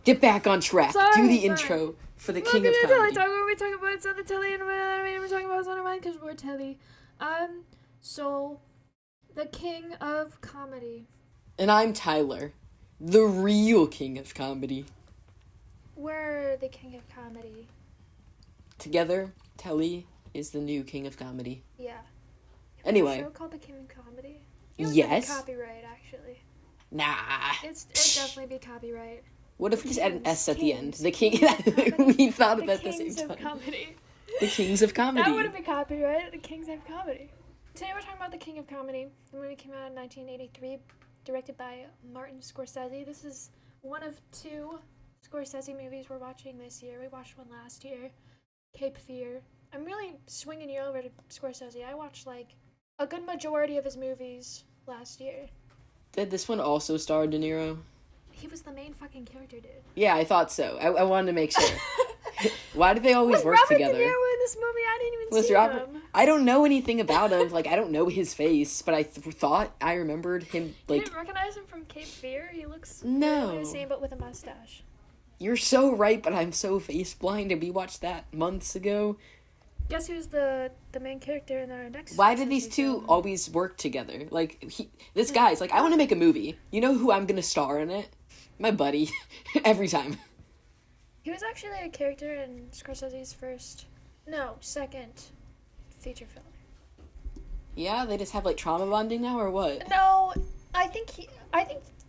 Get back on track. Sorry, Do the sorry. intro for the Welcome king of to comedy. Telly Talk, where we talk about it's on the Telly, and we're talking about it's on our mind because we're Telly. So, the king of comedy. And I'm Tyler, the real king of comedy. We're the king of comedy. Together, Telly is the new king of comedy. Yeah. Anyway. A show called The King of Comedy? You would Yes. get copyright, actually. Nah. It'd definitely be copyright. What if we just add an S at the end? Kings. The king. We thought of that at the same Kings of time. Comedy. The kings of comedy. That wouldn't be copyright. The Kings of Comedy. Today we're talking about The King of Comedy. The movie came out in 1983, directed by Martin Scorsese. This is one of two Scorsese movies we're watching this year. We watched one last year, Cape Fear. I'm really swinging you over to Scorsese. I watched like a good majority of his movies last year. Did this one also star De Niro? He was the main fucking character, dude. Yeah, I thought so. I wanted to make sure. Why do they always work Robert together? De Niro in this movie? I didn't even see him. I don't know anything about him. Like, I don't know his face, but I thought I remembered him. Like, You didn't recognize him from Cape Fear? He looks No. literally the same, but with a mustache. You're so right, but I'm so face blind, and we watched that months ago. Guess who's the main character in our next? Why did these Scorsese two film? always work together? Like, this guy's like, I want to make a movie. You know who I'm gonna star in it? My buddy. Every time. He was actually a character in Scorsese's second feature film. Yeah, they just have like trauma bonding now, or what? No, I think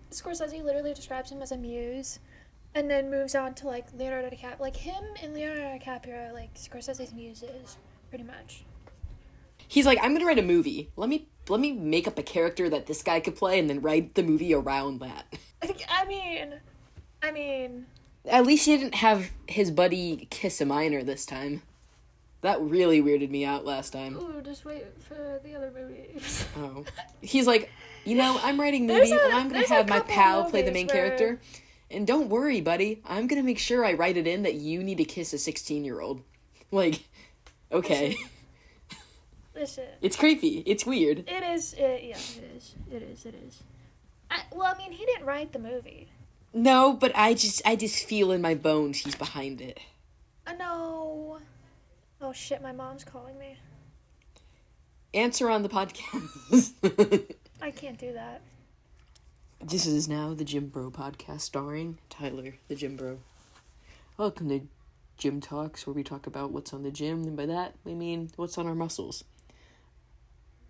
Scorsese literally describes him as a muse, and then moves on to like Leonardo DiCaprio. Like him and Leonardo DiCaprio are like Scorsese's muses, pretty much. He's like, I'm gonna write a movie. Let me make up a character that this guy could play, and then write the movie around that. I mean. At least he didn't have his buddy kiss a minor this time. That really weirded me out last time. Ooh, just wait for the other movies. Oh. He's like, I'm writing movies, and I'm gonna have my pal play the main character. And don't worry, buddy, I'm gonna make sure I write it in that you need to kiss a 16-year-old. Like, okay. Listen. It's creepy. It's weird. It is. It is. He didn't write the movie. No, but I just feel in my bones he's behind it. No. Oh shit, my mom's calling me. Answer on the podcast. I can't do that. This is now the Gym Bro podcast starring Tyler, the Gym Bro. Welcome to Gym Talks, where we talk about what's on the gym, and by that we mean what's on our muscles.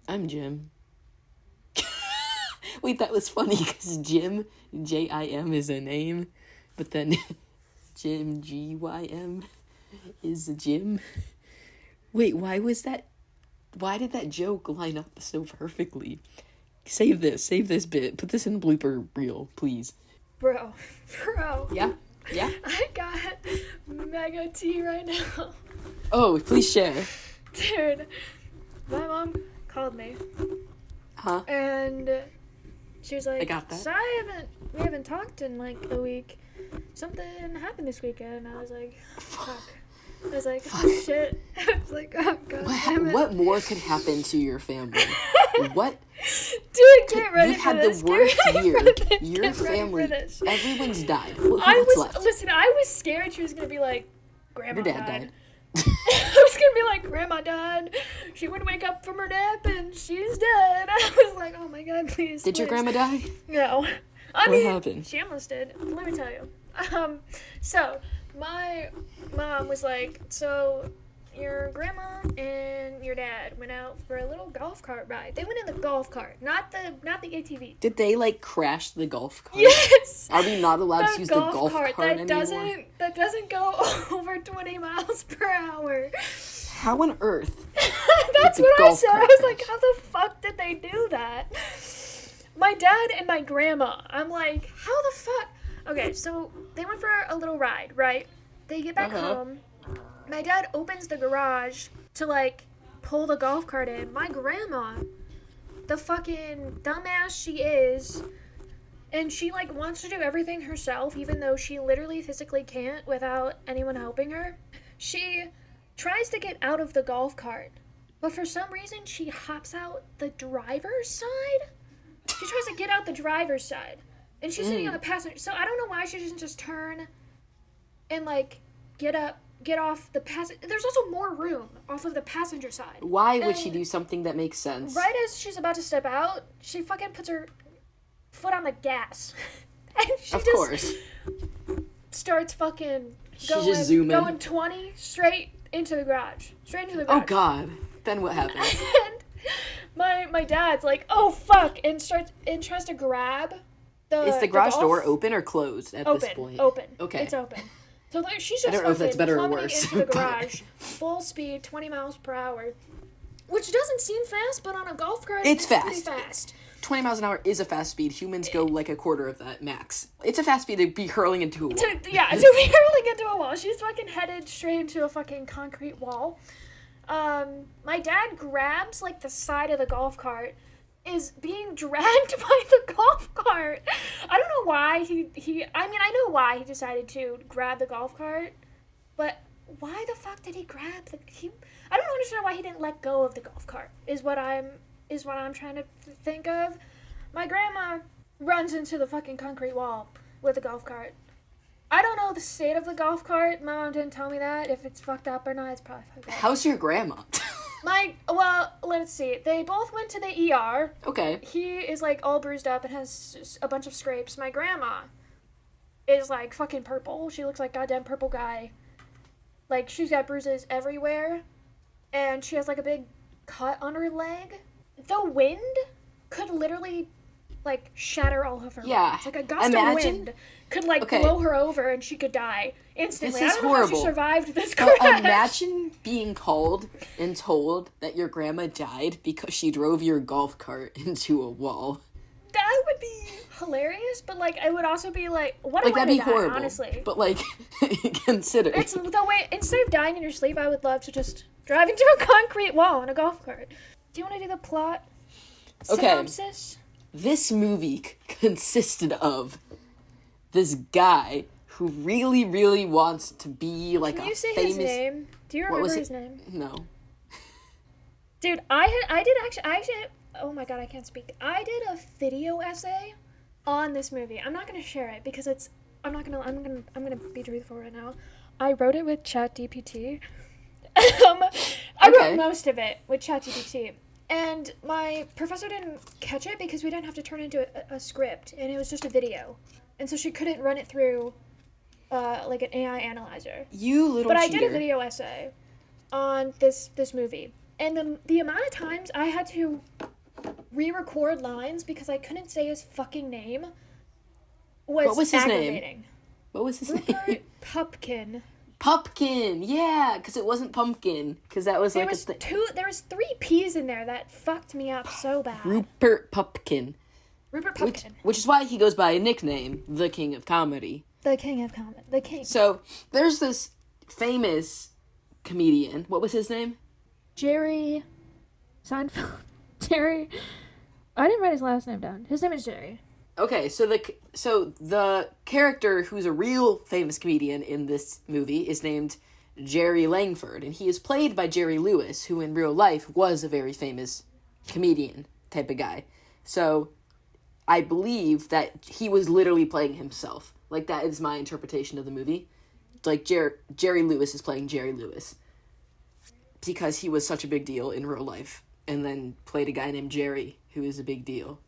I'm Jim. Wait, that was funny because Jim, Jim, is a name, but then Jim, Gym, is a gym. Wait, why did that joke line up so perfectly? Save this bit. Put this in blooper reel, please. Bro. Yeah? I got mega tea right now. Oh, please share. Dude, my mom called me. Huh? And she was like, I got that. So we haven't talked in like a week. Something happened this weekend. And I was like, fuck. I was like, oh shit. I was like, oh god damn it. What more could happen to your family? What? Dude, get ready You've for had this. the worst Get ready year. for this. Your Get ready family, for this. everyone's died. What's left? I was scared she was gonna be like, Grandma Your dad died. died. I was gonna be like, Grandma died. She would wake up from her nap and she's dead. I was like, oh my god, please. Did your please. grandma die? No. What happened? She almost did. Let me tell you. So my mom was like, so your grandma and your dad went out for a little golf cart ride. They went in the golf cart, not the ATV. Did they like crash the golf cart? Yes. Are we not allowed to use the golf cart that anymore? doesn't go over 20 miles per hour. How on earth? That's did the what I golf said. I cart was like, crash? how the fuck did they do that? My dad and my grandma. I'm like, how the fuck? Okay, so they went for a little ride, right? They get back home. My dad opens the garage to, like, pull the golf cart in. My grandma, the fucking dumbass she is, and she, like, wants to do everything herself, even though she literally physically can't without anyone helping her. She tries to get out of the golf cart, but for some reason she hops out the driver's side. She tries to get out the driver's side. And she's sitting on the passenger. So I don't know why she doesn't just turn and, like, get off the passenger. There's also more room off of the passenger side. Why would she do something that makes sense? Right as she's about to step out, she fucking puts her foot on the gas. And she course. starts fucking She's just zooming. going 20 straight into the garage. Oh, God. Then what happens? And my dad's like, oh, fuck, and tries to grab Is the garage door open or closed at this point? Open. Okay. It's open. So like, she's just I don't know if that's better or plummeting worse. into the garage, full speed, 20 miles per hour, which doesn't seem fast, but on a golf cart, it's pretty fast. 20 miles an hour is a fast speed. Humans go like a quarter of that max. It's a fast speed to be hurling into a wall. To be hurling into a wall. She's fucking headed straight into a fucking concrete wall. My dad grabs like the side of the golf cart, is being dragged by the golf cart. I don't know why I know why he decided to grab the golf cart, but why the fuck did he grab I don't understand why he didn't let go of the golf cart, is what I'm trying to think of. My grandma runs into the fucking concrete wall with the golf cart. I don't know the state of the golf cart. My mom didn't tell me that. If it's fucked up or not, it's probably fucked up. How's your grandma? Let's see. They both went to the ER. Okay. He is, like, all bruised up and has a bunch of scrapes. My grandma is, like, fucking purple. She looks like goddamn purple guy. Like, she's got bruises everywhere. And she has, like, a big cut on her leg. The wind could literally, like, shatter all of her bones. Like, a gust of wind could, like, blow her over and she could die instantly. This is I don't know horrible. how she survived this crash. Imagine being called and told that your grandma died because she drove your golf cart into a wall. That would be hilarious, but, like, I would also be like, what a way that'd to be die, horrible, honestly. But, like, consider. It's the way, instead of dying in your sleep, I would love to just drive into a concrete wall in a golf cart. Do you want to do the plot synopsis? This movie consisted of this guy who really, really wants to be like a famous... Can you say his name? Do you remember his name? No. Dude, I did, oh my god, I can't speak. I did a video essay on this movie. I'm not gonna share it because I'm gonna be truthful right now. I wrote it with ChatGPT. I wrote most of it with ChatGPT. And my professor didn't catch it because we didn't have to turn it into a script, and it was just a video. And so she couldn't run it through, like, an AI analyzer. You little But cheater. I did a video essay on this movie. And the amount of times I had to re-record lines because I couldn't say his fucking name was aggravating. What was his Rupert name? Pupkin. Pupkin, yeah, because it wasn't pumpkin, because that was There like was there was 3 P's in there that fucked me up so bad. Rupert Pupkin. Rupert Pupkin. Which is why he goes by a nickname, the King of Comedy. The King of Comedy. The King. So, there's this famous comedian. What was his name? Jerry Seinfeld. Jerry. I didn't write his last name down. His name is Jerry. Okay, so the character who's a real famous comedian in this movie is named Jerry Langford, and he is played by Jerry Lewis, who in real life was a very famous comedian type of guy. So I believe that he was literally playing himself. Like, that is my interpretation of the movie. Like, Jerry Lewis is playing Jerry Lewis because he was such a big deal in real life, and then played a guy named Jerry, who is a big deal.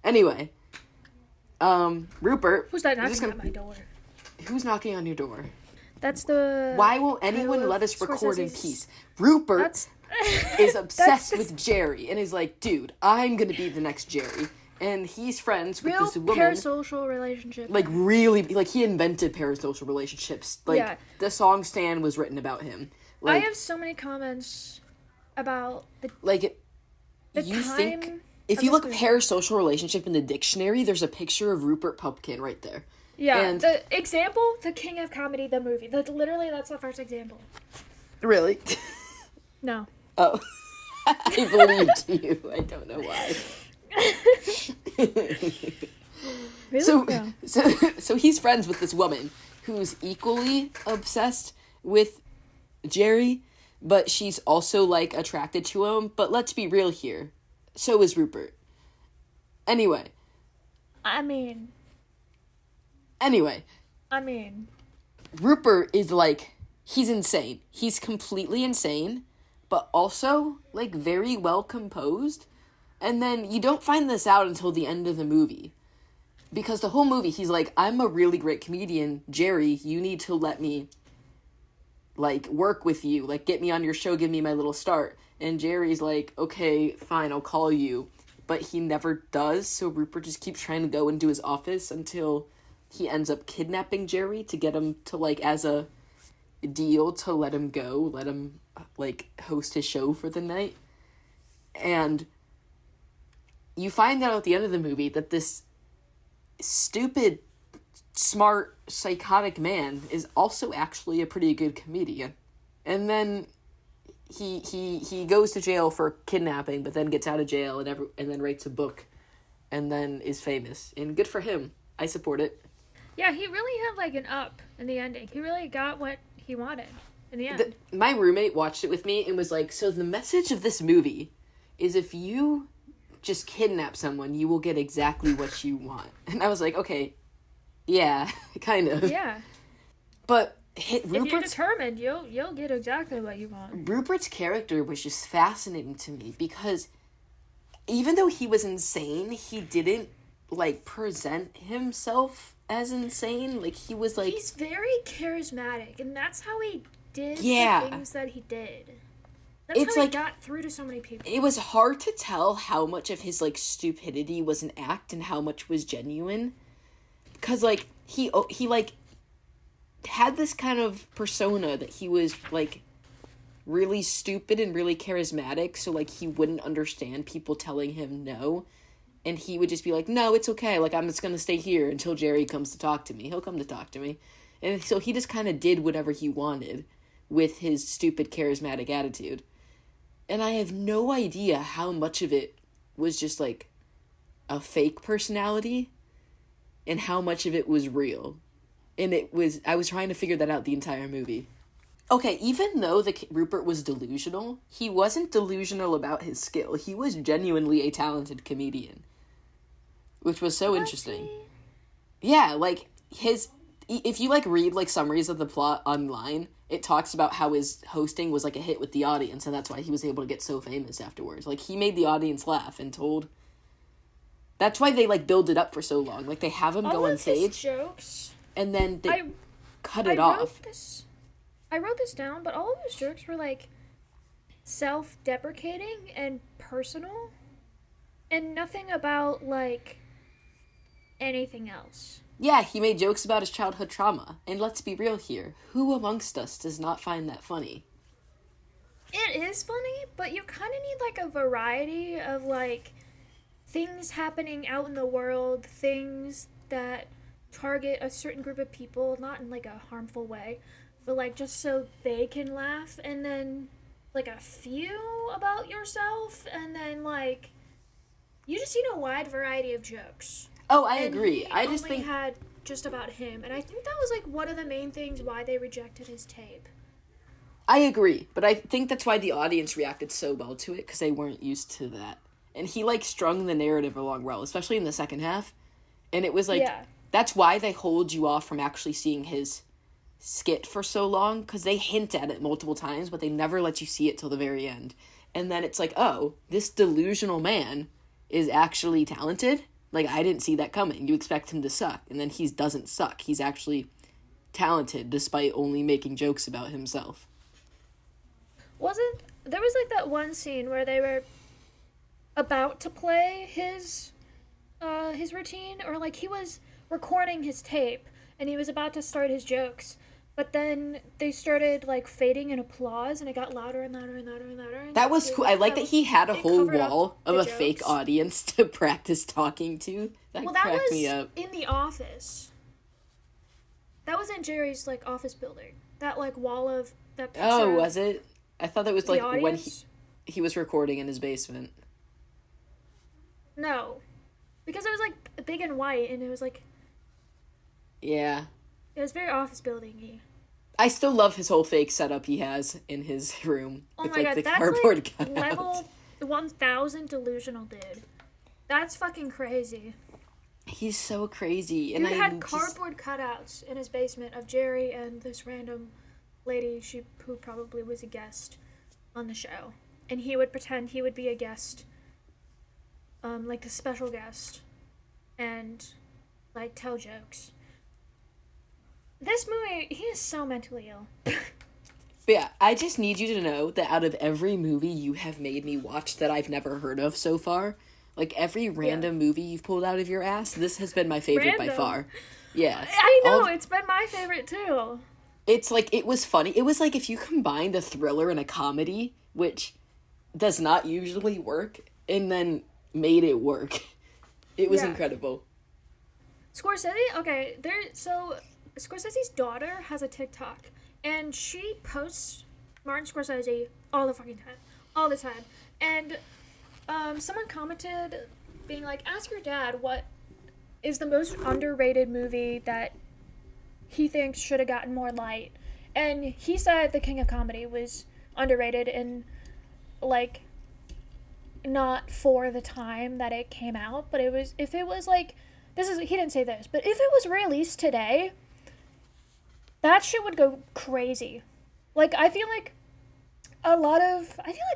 Anyway, Rupert... Who's that knocking at my door? Who's knocking on your door? That's the... Why won't anyone let us record in peace? Rupert is obsessed with Jerry, and he's like, dude, I'm gonna be the next Jerry. And he's friends with this woman. Parasocial relationship. Like, really, like, he invented parasocial relationships. Like, the song Stan was written about him. Like, I have so many comments about the you time think... If you look parasocial relationship in the dictionary, there's a picture of Rupert Pupkin right there. Yeah, and the example, The King of Comedy, the movie. Literally, that's the first example. Really? No. Oh. I believed you. I don't know why. Really? So he's friends with this woman who's equally obsessed with Jerry, but she's also, like, attracted to him. But let's be real here. So is Rupert. Anyway, I mean... Anyway. Rupert is, like, he's insane. He's completely insane, but also, like, very well composed. And then you don't find this out until the end of the movie. Because the whole movie, he's like, I'm a really great comedian. Jerry, you need to let me, like, work with you. Like, get me on your show, give me my little start. And Jerry's like, okay, fine, I'll call you. But he never does, so Rupert just keeps trying to go into his office until he ends up kidnapping Jerry to get him to, like, as a deal to let him go, let him, like, host his show for the night. And you find out at the end of the movie that this stupid, smart, psychotic man is also actually a pretty good comedian. And then he goes to jail for kidnapping, but then gets out of jail and then writes a book and then is famous. And good for him. I support it. Yeah, he really had, like, an up in the ending. He really got what he wanted in the end. My roommate watched it with me and was like, so the message of this movie is if you just kidnap someone, you will get exactly what you want. And I was like, okay, yeah, kind of. Yeah. But if you're determined, you'll get exactly what you want. Rupert's character was just fascinating to me because even though he was insane, he didn't, like, present himself as insane. Like, he was, like... He's very charismatic, and that's how he did the things that he did. That's how he got through to so many people. It was hard to tell how much of his, like, stupidity was an act and how much was genuine. Because, like, he like, had this kind of persona that he was, like, really stupid and really charismatic, so, like, he wouldn't understand people telling him no. And he would just be like, no, it's okay. Like, I'm just going to stay here until Jerry comes to talk to me. He'll come to talk to me. And so he just kind of did whatever he wanted with his stupid, charismatic attitude. And I have no idea how much of it was just, like, a fake personality and how much of it was real. And I was trying to figure that out the entire movie. Okay, even though Rupert was delusional, he wasn't delusional about his skill. He was genuinely a talented comedian. Which was so interesting. Yeah, like, if you, like, read, like, summaries of the plot online, it talks about how his hosting was, like, a hit with the audience, and that's why he was able to get so famous afterwards. Like, he made the audience laugh and told... That's why they, like, build it up for so long. Like, they have him go on stage, jokes, and then they cut it off. I wrote this down, but all of his jokes were, like, self-deprecating and personal, and nothing about, like... anything else. Yeah, he made jokes about his childhood trauma. And let's be real here. Who amongst us does not find that funny? It is funny, but you kind of need, like, a variety of, like, things happening out in the world, things that target a certain group of people, not in, like, a harmful way, but, like, just so they can laugh, and then, like, a few about yourself, and then, like, you just need a wide variety of jokes. Oh, I agree. I just think had just about him, and I think that was, like, one of the main things why they rejected his tape. I agree, but I think that's why the audience reacted so well to it, because they weren't used to that. And he, like, strung the narrative along well, especially in the second half. And it was, like, that's why they hold you off from actually seeing his skit for so long, because they hint at it multiple times, but they never let you see it till the very end. And then it's like, oh, this delusional man is actually talented? Like, I didn't see that coming. You expect him to suck, and then he doesn't suck. He's actually talented, despite only making jokes about himself. There was, like, that one scene where they were about to play his routine, or, like, he was recording his tape, and he was about to start his jokes, but then they started, like, fading in applause, and it got louder and louder and louder and louder. And that was cool. I like that he had a whole wall of a fake audience to practice talking to. That cracked me up. In the office. That was in Jerry's, like, office building. That, like, wall of that picture. Oh, was it? I thought that was, like, when he was recording in his basement. No. Because it was, like, big and white, and it was, like... Yeah. It was very office building-y. I still love his whole fake setup he has in his room. Oh with, my god, the that's, cardboard like, level 1000 delusional, dude. That's fucking crazy. He's so crazy. Dude had cardboard cutouts in his basement of Jerry and this random lady who probably was a guest on the show. And he would pretend he would be a guest, like a special guest, and, like, tell jokes. This movie, he is so mentally ill. But yeah, I just need you to know that out of every movie you have made me watch that I've never heard of so far, like every random movie you've pulled out of your ass, this has been my favorite by far. Yeah. I know, it's been my favorite too. It's like, it was funny. It was like if you combined a thriller and a comedy, which does not usually work, and then made it work. It was incredible. Scorsese, okay, so Scorsese's daughter has a TikTok, and she posts Martin Scorsese all the fucking time. All the time. And someone commented, being like, ask your dad what is the most underrated movie that he thinks should have gotten more light. And he said The King of Comedy was underrated and, like, not for the time that it came out, but it was, if it was, like, he didn't say this, but if it was released today, that shit would go crazy. Like, I feel like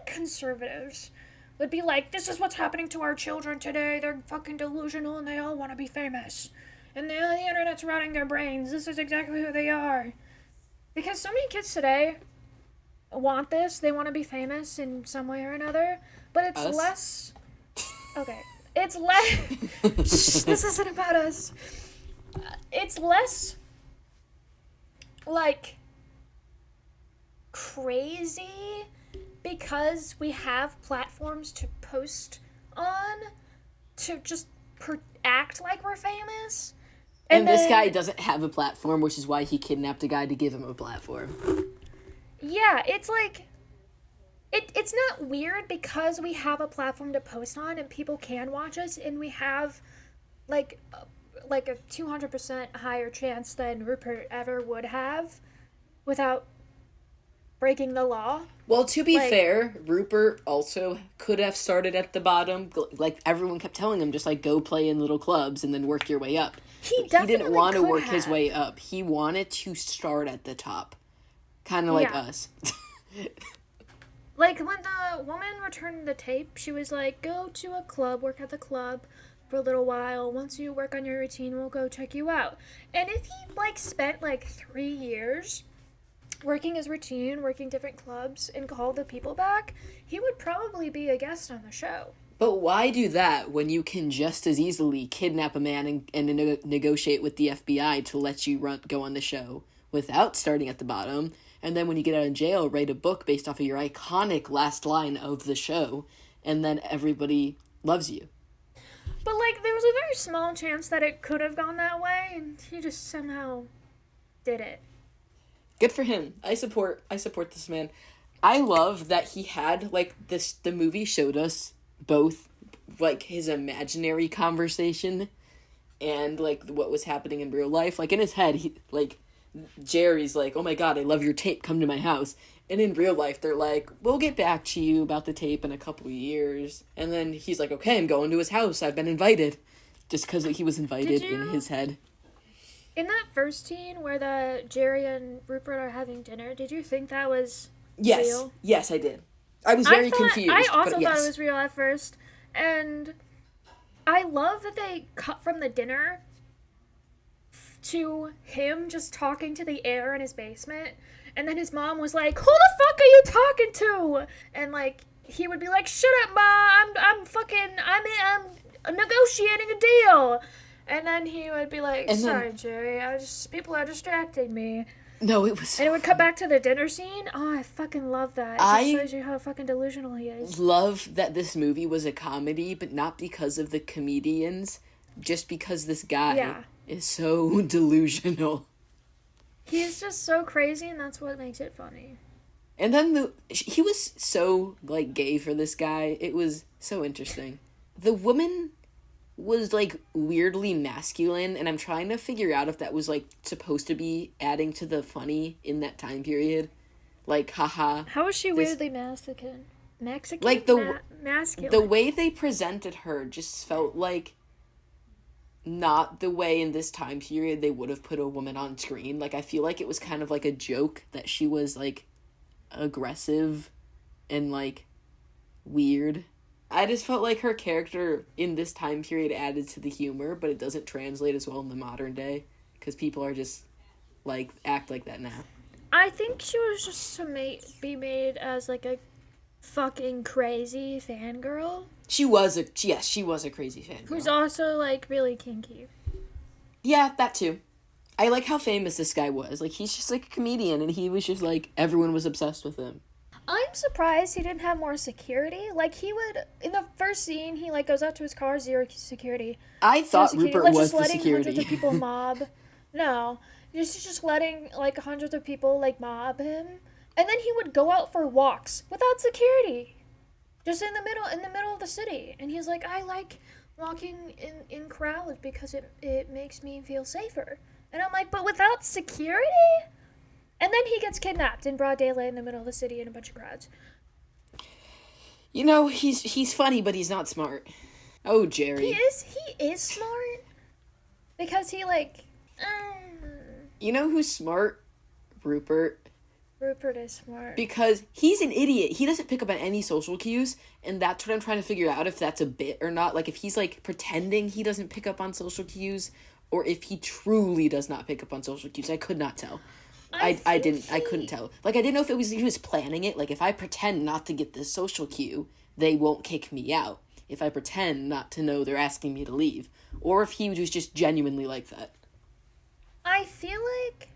conservatives would be like, this is what's happening to our children today. They're fucking delusional and they all want to be famous. And the internet's rotting their brains. This is exactly who they are. Because so many kids today want this. They want to be famous in some way or another. But it's less... Okay. It's less... This isn't about us. It's less... like... crazy... because we have platforms to post on to just act like we're famous. And this guy doesn't have a platform, which is why he kidnapped a guy to give him a platform. Yeah, it's like... It's not weird because we have a platform to post on and people can watch us, and we have, like a 200% higher chance than Rupert ever would have without breaking the law. Well, to be fair, Rupert also could have started at the bottom. Like, everyone kept telling him, just, like, go play in little clubs and then work your way up. He didn't want to work his way up. He wanted to start at the top. Kind of like us. Like, when the woman returned the tape, she was like, go to a club, work at the club for a little while. Once you work on your routine, we'll go check you out. And if he, like, spent, like, 3 years working his routine, working different clubs, and called the people back, he would probably be a guest on the show. But why do that when you can just as easily kidnap a man and negotiate with the FBI to let you go on the show without starting at the bottom? And then when you get out of jail, write a book based off of your iconic last line of the show, and then everybody loves you. But, like, there was a very small chance that it could have gone that way, and he just somehow did it. Good for him. I support this man. I love that he had, like, the movie showed us both, like, his imaginary conversation and, like, what was happening in real life. Like, in his head, he, like, Jerry's like, oh my god, I love your tape, come to my house. And in real life, they're like, we'll get back to you about the tape in a couple of years. And then he's like, okay, I'm going to his house, I've been invited. Just because he was invited in his head. In that first scene where the Jerry and Rupert are having dinner, did you think that was real? Yes, I did. I was very confused. I also thought it was real at first. And I love that they cut from the dinner to him just talking to the air in his basement. And then his mom was like, who the fuck are you talking to? And, like, he would be like, shut up, Ma, I'm negotiating a deal. And then he would be like, sorry, Jerry, people are distracting me. No, it was... And it would cut back to the dinner scene. Oh, I fucking love that. It just shows you how fucking delusional he is. Love that this movie was a comedy, but not because of the comedians, just because this guy is so delusional. He's just so crazy, and that's what makes it funny. And then he was so, like, gay for this guy. It was so interesting. The woman was, like, weirdly masculine, and I'm trying to figure out if that was, like, supposed to be adding to the funny in that time period. Like, haha. How is she weirdly Mexican? Like, masculine. The way they presented her just felt like not the way in this time period they would have put a woman on screen. Like, I feel like it was kind of like a joke that she was, like, aggressive and, like, weird. I just felt like her character in this time period added to the humor, but it doesn't translate as well in the modern day, because people are just, like, act like that now. I think she was just to be made as, like, a fucking crazy fangirl. She was a crazy fan. Who's also, like, really kinky. Yeah, that too. I like how famous this guy was. Like, he's just, like, a comedian, and he was just, like, everyone was obsessed with him. I'm surprised he didn't have more security. Like, he would, in the first scene, he, like, goes out to his car, zero security. I thought Rupert like, was just the security. Hundreds of people mob. No. Just letting, like, hundreds of people, like, mob him. And then he would go out for walks without security. Just in the middle of the city. And he's like, I like walking in crowds because it makes me feel safer. And I'm like, but without security? And then he gets kidnapped in broad daylight in the middle of the city in a bunch of crowds. You know, he's funny, but he's not smart. Oh, Jerry. He is smart. Because he, like... You know who's smart? Rupert. Rupert is smart. Because he's an idiot. He doesn't pick up on any social cues, and that's what I'm trying to figure out, if that's a bit or not. Like, if he's, like, pretending he doesn't pick up on social cues, or if he truly does not pick up on social cues. I could not tell. I couldn't tell. Like, I didn't know if he was planning it. Like, if I pretend not to get this social cue, they won't kick me out. If I pretend not to know they're asking me to leave. Or if he was just genuinely like that. I feel like...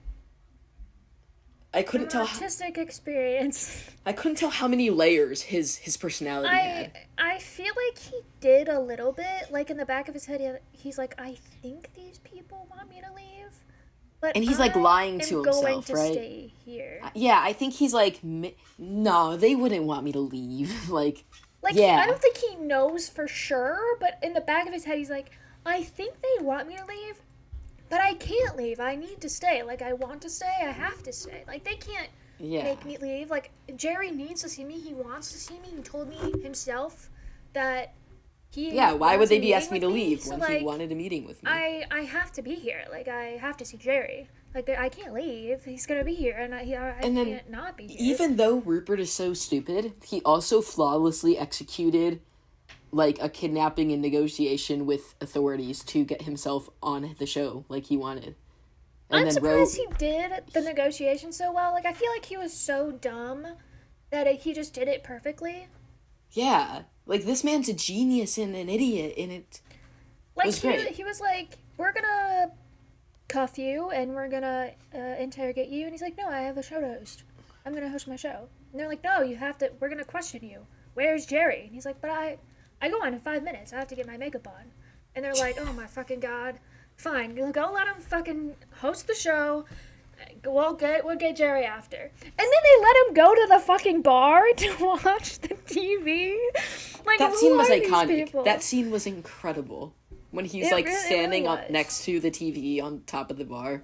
I couldn't tell artistic experience. I couldn't tell how many layers his personality had. I feel like he did a little bit. Like, in the back of his head, he's like, I think these people want me to leave. But and he's, like, lying to himself, going to right? Stay here. Yeah, I think he's like, no, they wouldn't want me to leave. like, yeah. I don't think he knows for sure, but in the back of his head, he's like, I think they want me to leave, but I can't leave. I need to stay. Like, I want to stay. I have to stay. Like, they can't make me leave. Like, Jerry needs to see me. He wants to see me. He told me himself that why would they be asking me to leave when like, he wanted a meeting with me? I have to be here. Like, I have to see Jerry. Like, I can't leave. He's gonna be here, and I can't not be here. Even though Rupert is so stupid, he also flawlessly executed, like, a kidnapping and negotiation with authorities to get himself on the show like he wanted. And I'm surprised he did the negotiation so well. Like, I feel like he was so dumb that he just did it perfectly. Yeah. Like, this man's a genius and an idiot, and it was great. He was like, we're gonna cuff you, and we're gonna interrogate you. And he's like, no, I have a show to host. I'm gonna host my show. And they're like, no, we're gonna question you. Where's Jerry? And he's like, but I go on in 5 minutes. I have to get my makeup on. And they're like, oh my fucking God. Fine, go let him fucking host the show. We'll get Jerry after. And then they let him go to the fucking bar to watch the TV. Like, that scene was iconic. That scene was incredible. When he's standing up next to the TV on top of the bar.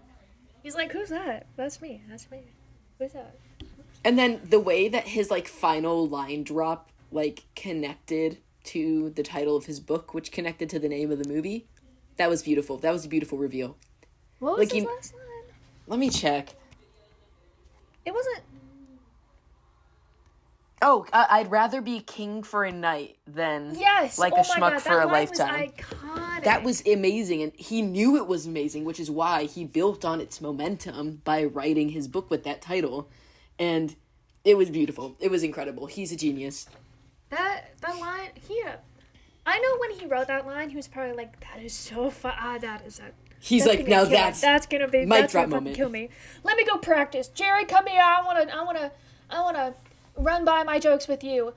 He's like, who's that? That's me. Who's that? And then the way that his, like, final line drop, like, connected to the title of his book, which connected to the name of the movie, that was beautiful. That was a beautiful reveal. What was his last line? Let me check. It wasn't... Oh, I'd rather be king for a night than a schmuck for a lifetime. That was iconic. That was amazing, and he knew it was amazing, which is why he built on its momentum by writing his book with that title, and it was beautiful. It was incredible. He's a genius. That line, I know when he wrote that line, he was probably like, that is so fun. He's like, now that's gonna be mic drop moment. Kill me. Let me go practice. Jerry, come here. I wanna run by my jokes with you.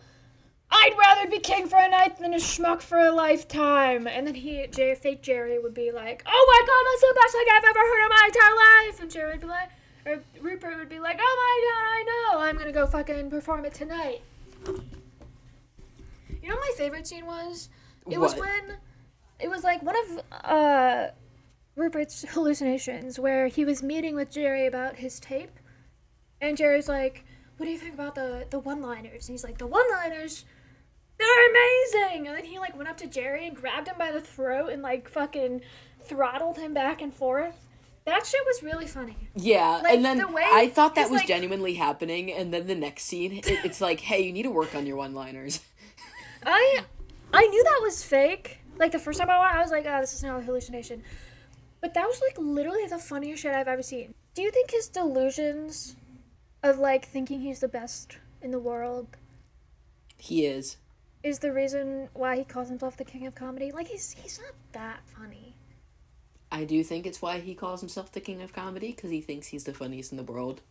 I'd rather be king for a night than a schmuck for a lifetime. And then fake Jerry would be like, oh my God, that's the best thing I've ever heard in my entire life. And Jerry would be like, or Rupert would be like, oh my God, I know. I'm gonna go fucking perform it tonight. You know what my favorite scene was? It was like one of Rupert's hallucinations where he was meeting with Jerry about his tape, and Jerry's like, what do you think about the one-liners? And he's like, the one-liners They're amazing! And then he, like, went up to Jerry and grabbed him by the throat and, like, fucking throttled him back and forth. That shit was really funny. Yeah, Like, and then the way, I thought that 'cause, was like, genuinely happening, and then the next scene, it's like, hey, you need to work on your one-liners. I knew that was fake. Like, the first time I watched it, I was like, oh, this is not a hallucination. But that was, like, literally the funniest shit I've ever seen. Do you think his delusions of, like, thinking he's the best in the world He is the reason why he calls himself the king of comedy? Like, he's not that funny. I do think it's why he calls himself the king of comedy, because he thinks he's the funniest in the world.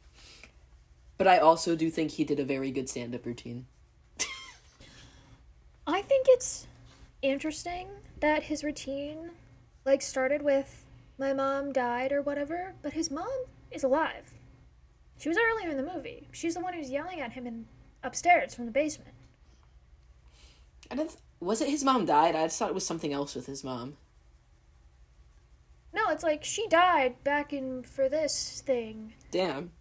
But I also do think he did a very good stand-up routine. I think it's interesting that his routine, like, started with my mom died or whatever, but his mom is alive. She was earlier in the movie. She's the one who's yelling at him upstairs from the basement. Was it his mom died? I just thought it was something else with his mom. No, it's like, she died back in for this thing. Damn.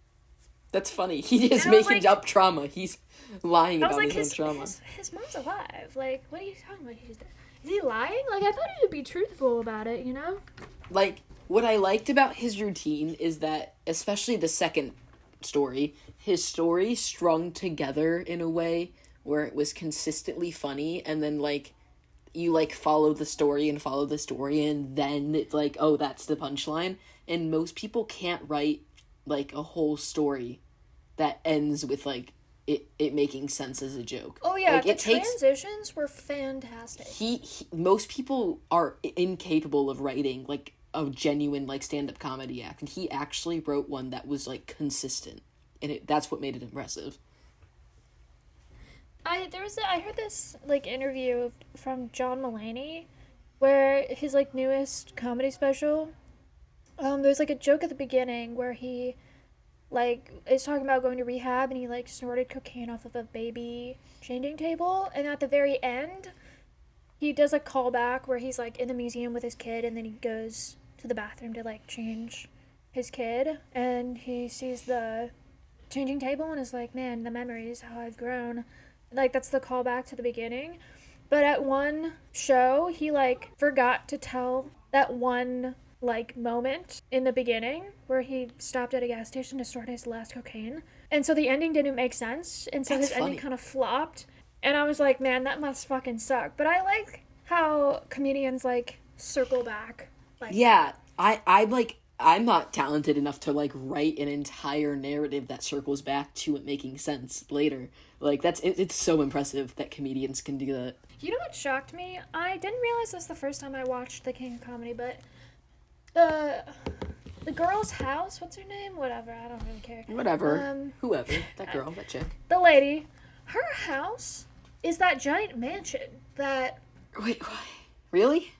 That's funny. He is And I was making like- up trauma. He's lying I was about like, his own trauma. his mom's alive. Like, what are you talking about? Is he lying? Like, I thought he would be truthful about it, you know? Like, what I liked about his routine is that, especially the second story, his story strung together in a way where it was consistently funny, and then, like, you, like, follow the story, and then it's like, oh, that's the punchline. And most people can't write, like, a whole story that ends with, like, it making sense as a joke. Oh, yeah, like, the transitions were fantastic. Most people are incapable of writing, like, a genuine, like, stand-up comedy act, and he actually wrote one that was, like, consistent, and that's what made it impressive. I heard this, like, interview from John Mulaney, where his, like, newest comedy special, there's, like, a joke at the beginning where he, like, is talking about going to rehab, and he, like, snorted cocaine off of a baby changing table, and at the very end, he does a callback where he's, like, in the museum with his kid, and then he goes to the bathroom to, like, change his kid, and he sees the changing table, and is like, man, the memories, how I've grown. Like, that's the callback to the beginning. But at one show, he, like, forgot to tell that one, like, moment in the beginning where he stopped at a gas station to snort his last cocaine. And so the ending didn't make sense. And so That's his funny. ending kind of flopped. And I was like, man, that must fucking suck. But I like how comedians, like, circle back. Like, Yeah, I'm not talented enough to, like, write an entire narrative that circles back to it making sense later. Like, it's so impressive that comedians can do that. You know what shocked me? I didn't realize this the first time I watched The King of Comedy, but the girl's house, what's her name? Whatever, I don't really care. Whatever. Whoever. That girl, that chick. The lady, her house is that giant mansion that Wait, what? Really?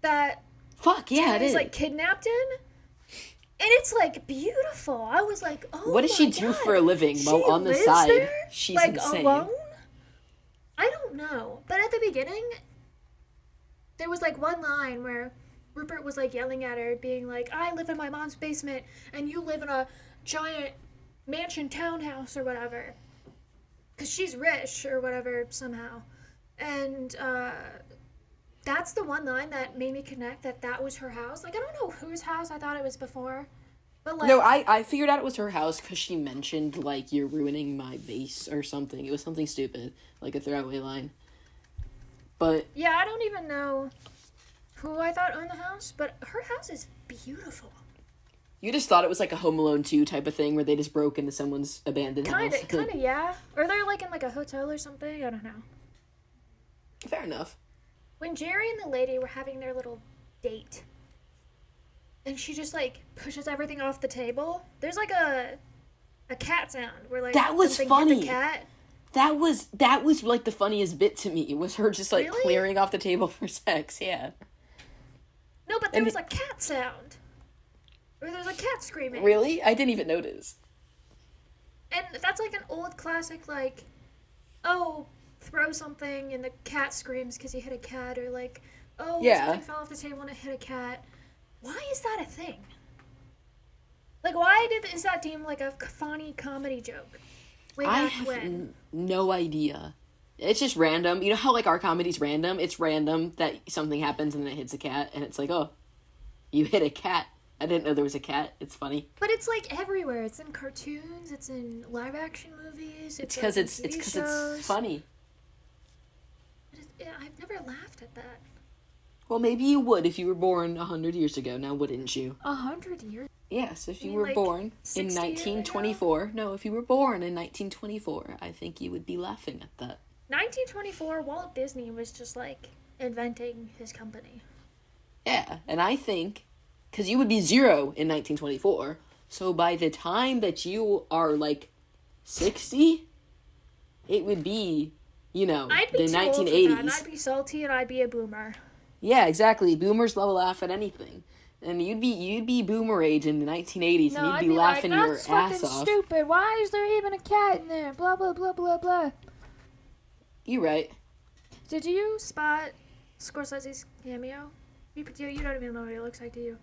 Fuck, yeah, it Telly's, is. like, kidnapped in. And it's, like, beautiful. I was like, oh, What does she do God. for a living? She Well, on the lives side, there? she's like, insane. alone? I don't know. But at the beginning, there was, like, one line where Rupert was, like, yelling at her, being like, I live in my mom's basement, and you live in a giant mansion townhouse or whatever. Because she's rich or whatever, somehow. And, that's the one line that made me connect that was her house. Like, I don't know whose house I thought it was before. But, like... No, I figured out it was her house because she mentioned, like, you're ruining my vase or something. It was something stupid, like a throwaway line. But... Yeah, I don't even know who I thought owned the house, but her house is beautiful. You just thought it was like a Home Alone 2 type of thing where they just broke into someone's abandoned house. Kinda, yeah. Or they're, like, in, like, a hotel or something. I don't know. Fair enough. When Jerry and the lady were having their little date, and she just, like, pushes everything off the table, there's, like, a cat sound where, like, that was something funny. hit the cat. That was like the funniest bit to me, was her just, like, Really? clearing off the table for sex, yeah. No, but there was a cat sound. Or there's a cat screaming. Really? I didn't even notice. And that's, like, an old classic, like, oh, throw something and the cat screams because he hit a cat, or, like, oh, Yeah. something fell off the table and it hit a cat. Why is that a thing? Like, why is that deemed, like, a funny comedy joke? Way I back have when. no idea. It's just random. You know how, like, our comedy's random? It's random that something happens and then it hits a cat, and it's like, oh, you hit a cat. I didn't know there was a cat. It's funny. But it's, like, everywhere. It's in cartoons. It's in live-action movies. It's because it's funny. I've never laughed at that. Well, maybe you would if you were born 100 years ago. Now, wouldn't you? 100 years? Yes, if you were like born in 1924. No, if you were born in 1924, I think you would be laughing at that. 1924, Walt Disney was just, like, inventing his company. Yeah, and I think, because you would be 0 in 1924, so by the time that you are, like, 60, it would be, you know, I'd be the too 1980s. Old for that, and I'd be salty, and I'd be a boomer. Yeah, exactly. Boomers love to laugh at anything. And you'd be boomer age in the 1980s, and you'd be laughing like, your ass off. That's fucking stupid. Why is there even a cat in there? Blah, blah, blah, blah, blah. You're right. Did you spot Scorsese's cameo? You don't even know what he looks like, do you?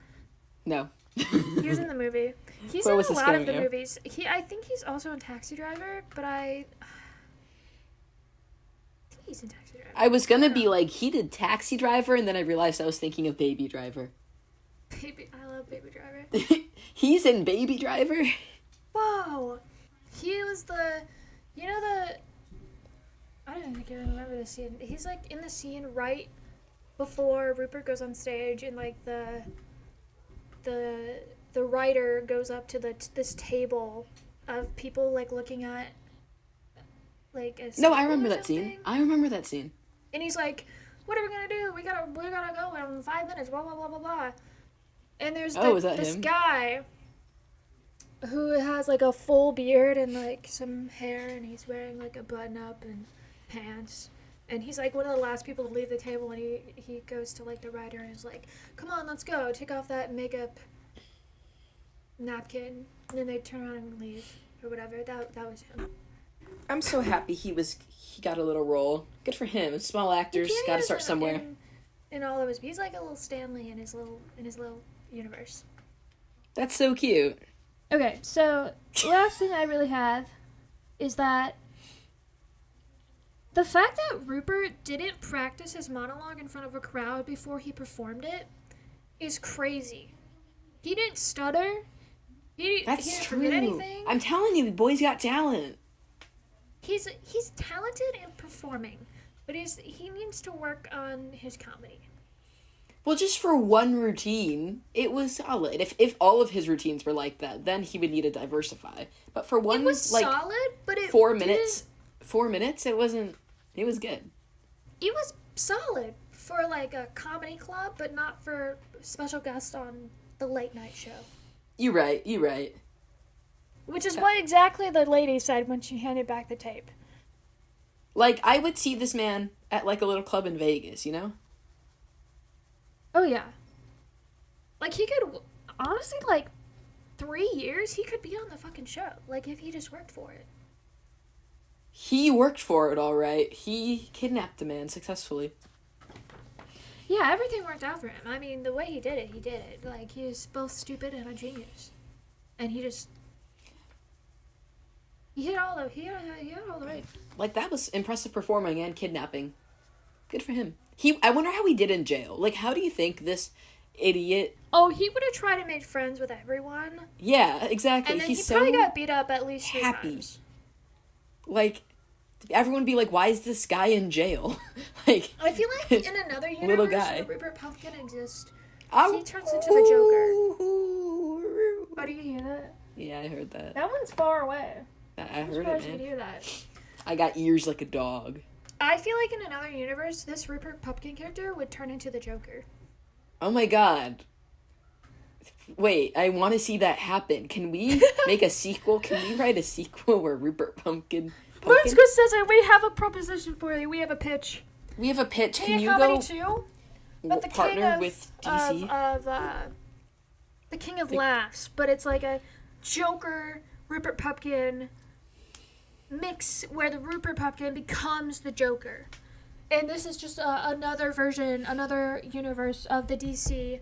No. He was in the movie. He's in a lot of the movies. I think he's also in Taxi Driver, but I think he's in Taxi Driver. I was gonna be like, he did Taxi Driver, and then I realized I was thinking of Baby Driver. I love Baby Driver. He's in Baby Driver? Whoa! He was I don't think I remember the scene. He's, like, in the scene right before Rupert goes on stage, and, like, the writer goes up to this table of people, like, looking at, like, a No, I remember that scene. And he's like, what are we gonna do? We gotta go in 5 minutes, blah, blah, blah, blah, blah. And there's this guy who has, like, a full beard and, like, some hair, and he's wearing, like, a button-up and pants. And he's, like, one of the last people to leave the table, and he goes to, like, the writer and is like, come on, let's go. Take off that makeup napkin. And then they turn around and leave, or whatever. That was him. I'm so happy he got a little role. Good for him. Small actors gotta start somewhere. In all of his, he's like a little Stanley in his little universe. That's so cute. Okay, so last thing I really have is that the fact that Rupert didn't practice his monologue in front of a crowd before he performed it is crazy. He didn't stutter. He didn't forget anything. I'm telling you, the boy's got talent. He's talented in performing, but he needs to work on his comedy. Well, just for one routine, it was solid. If all of his routines were like that, then he would need to diversify. But for one, it was like, solid, but it 4 minutes, it wasn't. It was good. It was solid for, like, a comedy club, but not for special guest on the late night show. You're right. Which is what exactly the lady said when she handed back the tape. Like, I would see this man at, like, a little club in Vegas, you know? Oh, yeah. Like, he could, honestly, like, 3 years, he could be on the fucking show. Like, if he just worked for it. He worked for it, all right. He kidnapped a man successfully. Yeah, everything worked out for him. I mean, the way he did it. Like, he was both stupid and a genius. And he hit all the right. Like, that was impressive performing and kidnapping. Good for him. I wonder how he did in jail. Like, how do you think this idiot... Oh, he would have tried to make friends with everyone. Yeah, exactly. And then he probably got beat up at least 3 times. Like, everyone would be like, why is this guy in jail? Like, I feel like in another universe where Rupert Pumpkin exists, he turns into the Joker. Oh, do you hear that? Yeah, I heard that. That one's far away. I heard it, man. You could hear that. I got ears like a dog. I feel like in another universe, this Rupert Pumpkin character would turn into the Joker. Oh my god. Wait, I want to see that happen. Can we make a sequel? Can we write a sequel where Rupert Pumpkin... Martin Scorsese, we have a proposition for you. We have a pitch. Can you go too, but the partner with DC? The King of Laughs, but it's like a Joker, Rupert Pumpkin mix where the Rupert Pumpkin becomes the Joker. And this is just another version, another universe of the DC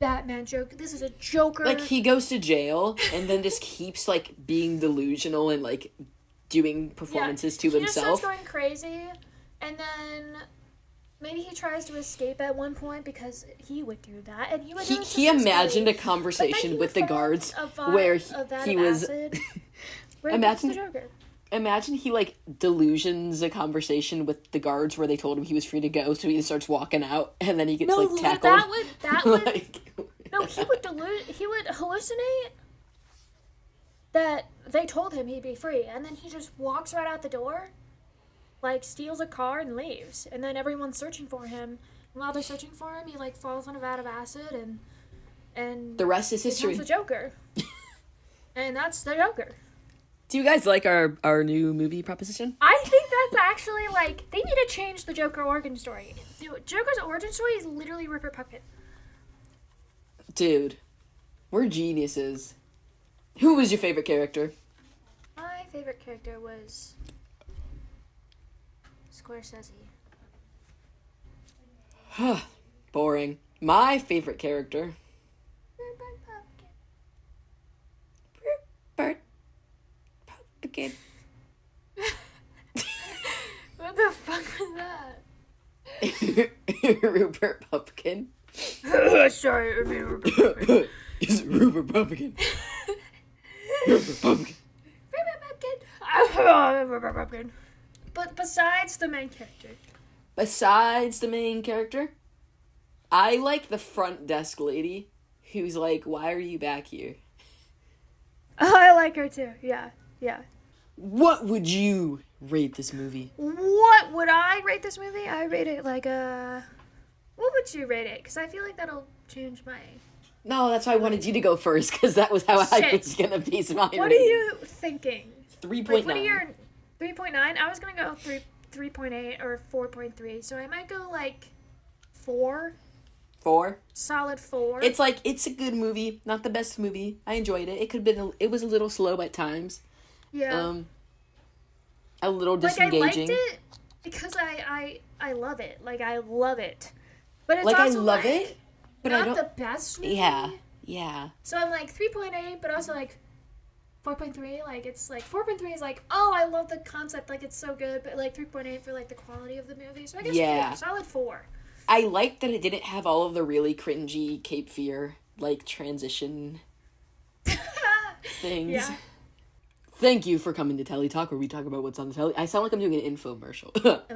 Batman Joker. This is a Joker. Like, he goes to jail and then just keeps, like, being delusional and, like, doing performances to himself. He just starts going crazy. And then maybe he tries to escape at one point because he would do that, and he would. He imagined a conversation with the guards where he was. Imagine. Imagine he like delusions a conversation with the guards where they told him he was free to go, so he just starts walking out, and then he gets like tackled. That would no, he would hallucinate that they told him he'd be free, and then he just walks right out the door, like steals a car and leaves, and then everyone's searching for him. And while they're searching for him, he like falls on a vat of acid, and the rest is history. Becomes the Joker, and that's the Joker. Do you guys like our new movie proposition? I think that's actually, like, they need to change the Joker origin story. Joker's origin story is literally Rupert Pupkin. Dude, we're geniuses. Who was your favorite character? My favorite character was Scorsese. Boring. My favorite character. Rupert Pupkin. Rupert Pupkin. What the fuck was that? Rupert Pupkin. Sorry, I mean Rupert Pupkin. It's Rupert Pupkin. Rupert Pupkin. Rupert Pupkin. But besides the main character. I like the front desk lady who's like, why are you back here? Oh, I like her too. Yeah. What would you rate this movie? What would I rate this movie? I rate it like a... What would you rate it? Because I feel like that'll change my... No, that's why I wanted you to go first, because that was how I was going to base my What are you thinking? 3.9. Like, what are your... 3.9? I was going to go 3.8 or 4.3, so I might go like 4. 4? Solid 4. It's like, it's a good movie, not the best movie. I enjoyed it. It was a little slow at times. Yeah. A little disengaging. Like, I liked it because I love it. Like, I love it. But it's like, also, I love it, but not I don't... the best movie. Yeah. So I'm like 3.8, but also like 4.3. Like, it's like 4.3 is like, oh, I love the concept. Like, it's so good. But like 3.8 for like the quality of the movie. So I guess 4. Solid 4. I liked that it didn't have all of the really cringy Cape Fear, like, transition things. Yeah. Thank you for coming to Telly Talk, where we talk about what's on the telly. I sound like I'm doing an infomercial. Thank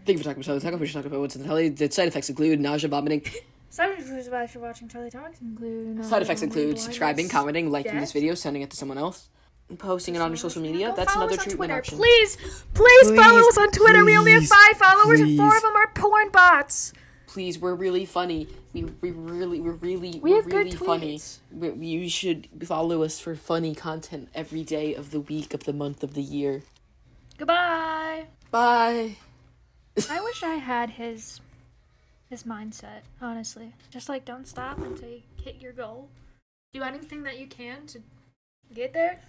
you for talking about Telly Talk, where we talk about what's on the telly. The side effects include nausea, vomiting. Side effects for watching Telly Talks include... Side effects include subscribing, commenting, liking this video, sending it to someone else, and posting it on your social media. That's another treatment option. Please follow us on Twitter. We only have 5 followers, and 4 of them are porn bots. Please, we're really funny. We're really funny. You should follow us for funny content every day of the week, of the month, of the year. Goodbye. Bye. I wish I had his mindset, honestly. Just like, don't stop until you hit your goal. Do anything that you can to get there.